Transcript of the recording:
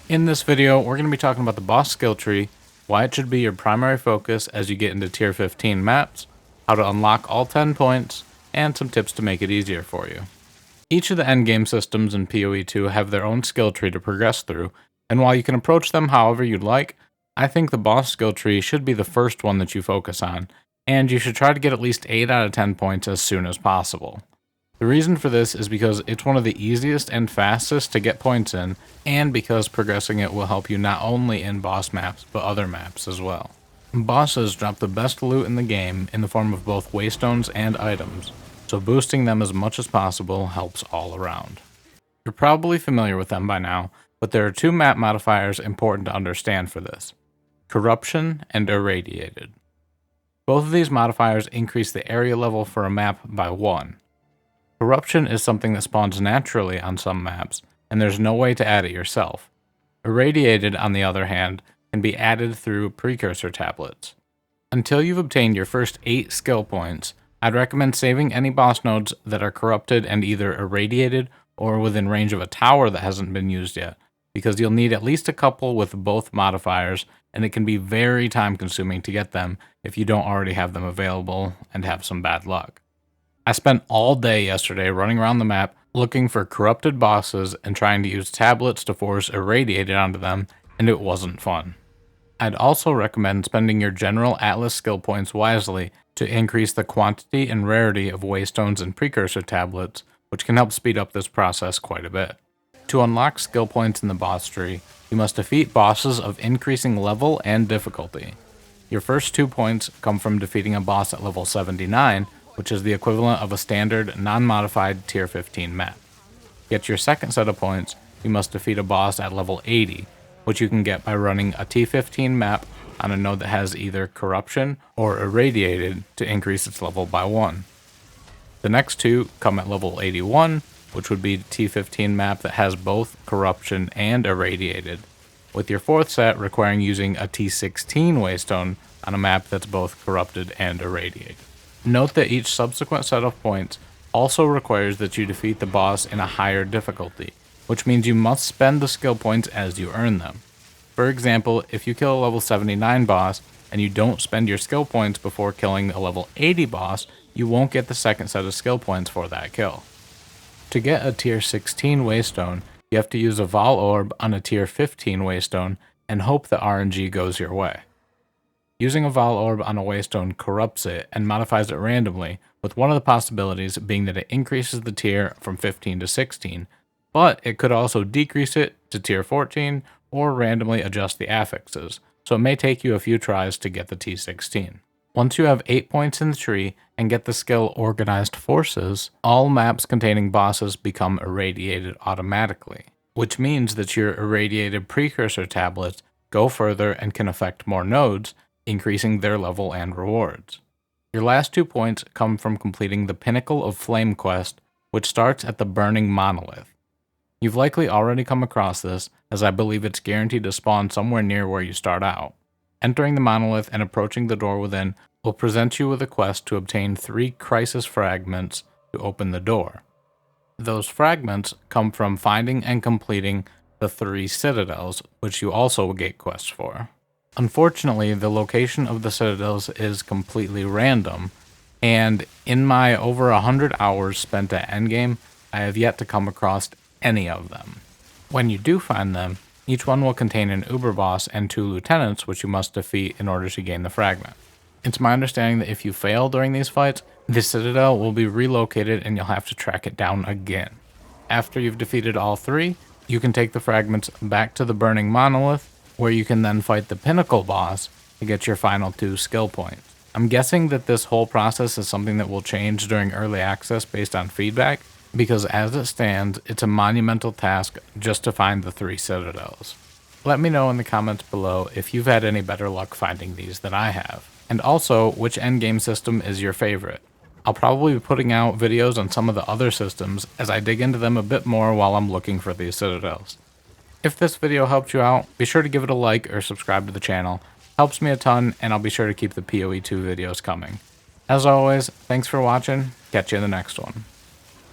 In this video, we're going to be talking about the boss skill tree, why it should be your primary focus as you get into tier 15 maps, how to unlock all 10 points, and some tips to make it easier for you. Each of the endgame systems in PoE 2 have their own skill tree to progress through, and while you can approach them however you'd like, I think the boss skill tree should be the first one that you focus on, and you should try to get at least 8 out of 10 points as soon as possible. The reason for this is because it's one of the easiest and fastest to get points in, and because progressing it will help you not only in boss maps, but other maps as well. Bosses drop the best loot in the game in the form of both waystones and items, so boosting them as much as possible helps all around. You're probably familiar with them by now, but there are two map modifiers important to understand for this: Corruption and Irradiated. Both of these modifiers increase the area level for a map by 1. Corruption is something that spawns naturally on some maps, and there's no way to add it yourself. Irradiated, on the other hand, can be added through precursor tablets. Until you've obtained your first 8 skill points, I'd recommend saving any boss nodes that are corrupted and either irradiated or within range of a tower that hasn't been used yet, because you'll need at least a couple with both modifiers, and it can be very time consuming to get them if you don't already have them available and have some bad luck. I spent all day yesterday running around the map looking for corrupted bosses and trying to use tablets to force Irradiated onto them, and it wasn't fun. I'd also recommend spending your general Atlas skill points wisely to increase the quantity and rarity of Waystones and precursor tablets, which can help speed up this process quite a bit. To unlock skill points in the boss tree, you must defeat bosses of increasing level and difficulty. Your first 2 points come from defeating a boss at level 79, which is the equivalent of a standard, non-modified tier 15 map. To get your second set of points, you must defeat a boss at level 80, which you can get by running a T15 map on a node that has either Corruption or Irradiated to increase its level by 1. The next 2 come at level 81, which would be a T15 map that has both Corruption and Irradiated, with your fourth set requiring using a T16 Waystone on a map that's both Corrupted and Irradiated. Note that each subsequent set of points also requires that you defeat the boss in a higher difficulty, which means you must spend the skill points as you earn them. For example, if you kill a level 79 boss and you don't spend your skill points before killing a level 80 boss, you won't get the second set of skill points for that kill. To get a tier 16 Waystone, you have to use a Vaal orb on a tier 15 Waystone and hope the RNG goes your way. Using a Vaal orb on a Waystone corrupts it and modifies it randomly, with one of the possibilities being that it increases the tier from 15 to 16, but it could also decrease it to tier 14 or randomly adjust the affixes, so it may take you a few tries to get the T16. Once you have 8 points in the tree and get the skill Organized Forces, all maps containing bosses become irradiated automatically, which means that your irradiated precursor tablets go further and can affect more nodes, increasing their level and rewards. Your last 2 points come from completing the Pinnacle of Flame quest, which starts at the Burning Monolith. You've likely already come across this, as I believe it's guaranteed to spawn somewhere near where you start out. Entering the monolith and approaching the door within will present you with a quest to obtain 3 Crisis Fragments to open the door. Those fragments come from finding and completing the 3 Citadels, which you also will get quests for. Unfortunately, the location of the Citadels is completely random, and in my over 100 hours spent at Endgame, I have yet to come across any of them. When you do find them, each one will contain an Uber boss and 2 lieutenants which you must defeat in order to gain the fragment. It's my understanding that if you fail during these fights, the Citadel will be relocated and you'll have to track it down again. After you've defeated all 3, you can take the fragments back to the Burning Monolith, where you can then fight the Pinnacle boss to get your final 2 skill points. I'm guessing that this whole process is something that will change during early access based on feedback, because as it stands, it's a monumental task just to find the 3 Citadels. Let me know in the comments below if you've had any better luck finding these than I have, and also which endgame system is your favorite. I'll probably be putting out videos on some of the other systems as I dig into them a bit more while I'm looking for these Citadels. If this video helped you out, be sure to give it a like or subscribe to the channel. Helps me a ton, and I'll be sure to keep the PoE 2 videos coming. As always, thanks for watching. Catch you in the next one.